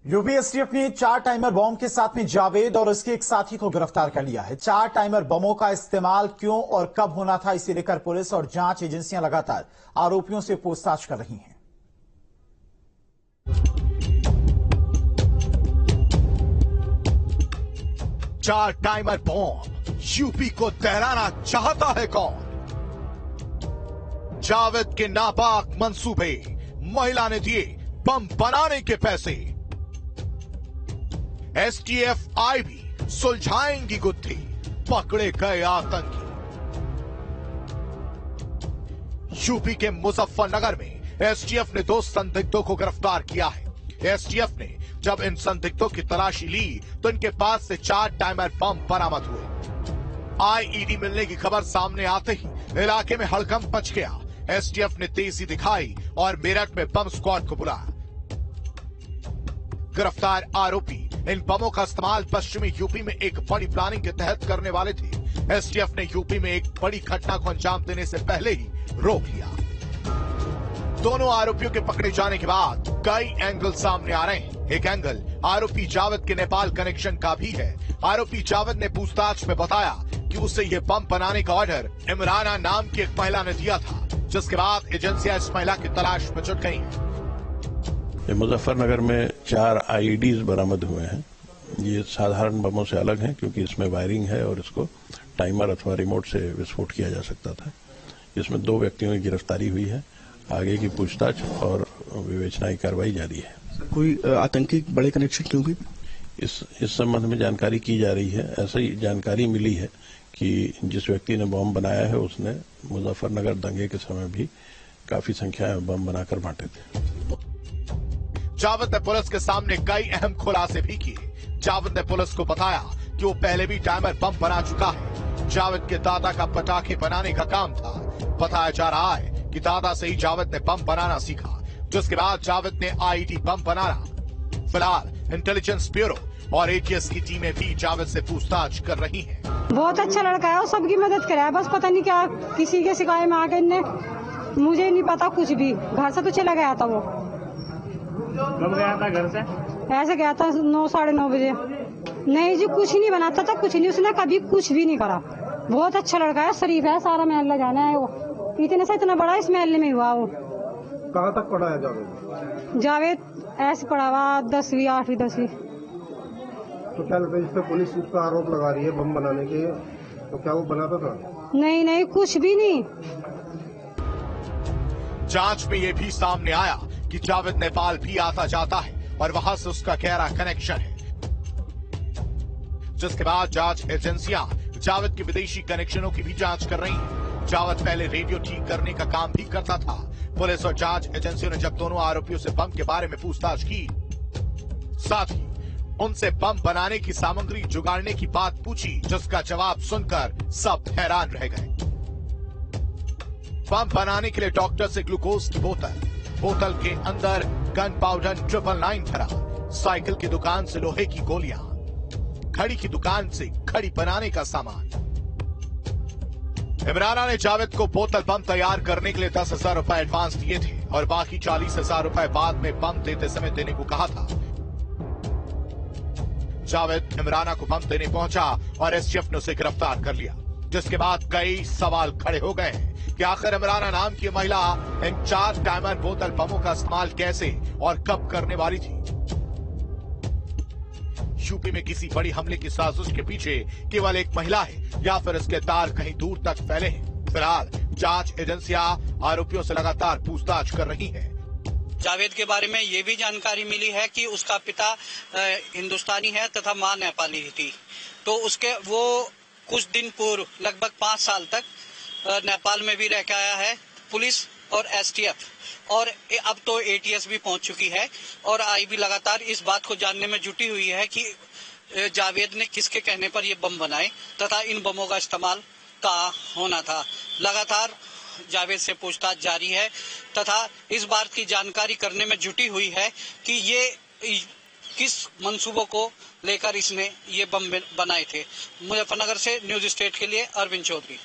UP STF ने 4 timer बम के साथ में जावेद और उसके एक साथी को गिरफ्तार कर लिया है। 4 टाइमर बमों का इस्तेमाल क्यों और कब होना था, इसे लेकर पुलिस और जांच एजेंसियां लगातार आरोपियों से पूछताछ कर रही हैं। चार टाइमर बम यूपी को तहराना चाहता है कौन? जावेद के नापाक मंसूबे, महिला ने दिए बम बनाने के पैसे। एसटीएफ आई भी सुलझाएंगी गुत्थी, पकड़े गए आतंकी। यूपी के मुजफ्फरनगर में एसटीएफ ने 2 संदिग्धों को गिरफ्तार किया है। एसटीएफ ने जब इन संदिग्धों की तलाशी ली तो इनके पास से 4 टाइमर बम बरामद हुए। आईईडी मिलने की खबर सामने आते ही इलाके में हड़कंप मच गया। एसटीएफ ने तेजी दिखाई और मेरठ में बम स्क्वाड को बुलाया। गिरफ्तार आरोपी इन बमों का इस्तेमाल पश्चिमी यूपी में एक बड़ी प्लानिंग के तहत करने वाले थे। एसटीएफ ने यूपी में एक बड़ी घटना को अंजाम देने से पहले ही रोक लिया। दोनों आरोपियों के पकड़े जाने के बाद कई एंगल सामने आ रहे हैं। एक एंगल आरोपी जावेद के नेपाल कनेक्शन का भी है। आरोपी जावेद ने पूछताछ में बताया कि उसे ये बम बनाने का ऑर्डर इमराना नाम की एक महिला ने दिया था, जिसके बाद एजेंसियां इस महिला की तलाश में जुट गई हैं। मुजफ्फरनगर में 4 आईईडीज बरामद हुए हैं। ये साधारण बमों से अलग हैं क्योंकि इसमें वायरिंग है और इसको टाइमर अथवा रिमोट से विस्फोट किया जा सकता था। इसमें 2 व्यक्तियों की गिरफ्तारी हुई है। आगे की पूछताछ और विवेचनाई कार्रवाई जारी है। कोई आतंकी बड़े कनेक्शन क्यों भी इस संबंध में जानकारी की जा रही है। ऐसा ही जानकारी मिली है कि जिस व्यक्ति ने बम बनाया है उसने मुजफ्फरनगर दंगे के समय भी काफी संख्या में बम बनाकर बांटे थे। जावेद ने पुलिस के सामने कई अहम खुलासे भी किए। जावेद ने पुलिस को बताया कि वो पहले भी टाइमर बम बना चुका है। जावेद के दादा का पटाखे बनाने का काम था। बताया जा रहा है कि दादा से ही जावेद ने बम बनाना सीखा, जिसके बाद जावेद ने आईईडी बम बनाना। फिलहाल इंटेलिजेंस ब्यूरो और एटीएस की टीमें भी जावेद से पूछताछ कर रही हैं। बहुत अच्छा लड़का है और सबकी मदद करे है, बस पता नहीं क्या किसी के शिकायत में आके इनने, मुझे नहीं पता कुछ भी। घर से तो चला गया था। वो कब गया था घर से? ऐसे गया था 9 साढ़े 9 बजे। नहीं जी, कुछ नहीं बनाता था, कुछ नहीं, उसने कभी कुछ भी नहीं करा। बहुत अच्छा लड़का है, शरीफ है, सारा महल जाना है। वो इतने से इतना बड़ा इस महल में हुआ। वो कहाँ तक पढ़ा है जावेद? जावेद ऐसे पढ़ा हुआ 10वीं 8वीं 10वीं। तो क्या लगता है, जिस पे पुलिस उस पर आरोप लगा रही है बम बनाने के, तो क्या वो बनाता था? नहीं, कुछ भी नहीं। जांच में ये भी सामने आया कि जावेद नेपाल भी आता जाता है और वहां से उसका गहरा कनेक्शन है, जिसके बाद जांच एजेंसियां जावेद के विदेशी कनेक्शनों की भी जांच कर रही हैं। जावेद पहले रेडियो ठीक करने का काम भी करता था। पुलिस और जांच एजेंसियों ने जब दोनों आरोपियों से बम के बारे में पूछताछ की, साथ ही उनसे बम बनाने की सामग्री जुगाड़ने की बात पूछी, जिसका जवाब सुनकर सब हैरान रह गए। बम बनाने के लिए डॉक्टर से ग्लूकोज की बोतल के अंदर गन पाउडर 999 भरा, साइकिल की दुकान से लोहे की गोलियां, घड़ी की दुकान से घड़ी बनाने का सामान। इमराना ने जावेद को बोतल बम तैयार करने के लिए 10,000 रुपए एडवांस दिए थे और बाकी 40,000 रुपए बाद में बम देते समय देने को कहा था। जावेद इमराना को बम देने पहुंचा और एसटीएफ ने उसे गिरफ्तार कर लिया, जिसके बाद कई सवाल खड़े हो गए हैं कि आखिर इमराना नाम की महिला इन 4 टाइमर बोतल बमों का इस्तेमाल कैसे और कब करने वाली थी। यूपी में किसी बड़ी हमले की साजिश के पीछे केवल एक महिला है या फिर इसके तार कहीं दूर तक फैले हैं। फिलहाल जांच एजेंसियां आरोपियों से लगातार पूछताछ कर रही हैं। जावेद के बारे में ये भी जानकारी मिली है कि उसका पिता हिंदुस्तानी है तथा मां नेपाली थी। तो उसके वो कुछ दिन पूर्व लगभग 5 साल तक नेपाल में भी रह के आया है। पुलिस और एसटीएफ और अब तो एटीएस भी पहुंच चुकी है और आई भी लगातार इस बात को जानने में जुटी हुई है कि जावेद ने किसके कहने पर ये बम बनाए तथा इन बमों का इस्तेमाल कहाँ होना था। लगातार जावेद से पूछताछ जारी है तथा इस बात की जानकारी करने में जुटी हुई है कि ये किस मंसूबों को लेकर इसने ये बम बनाए थे। मुजफ्फरनगर से न्यूज स्टेट के लिए अरविंद चौधरी।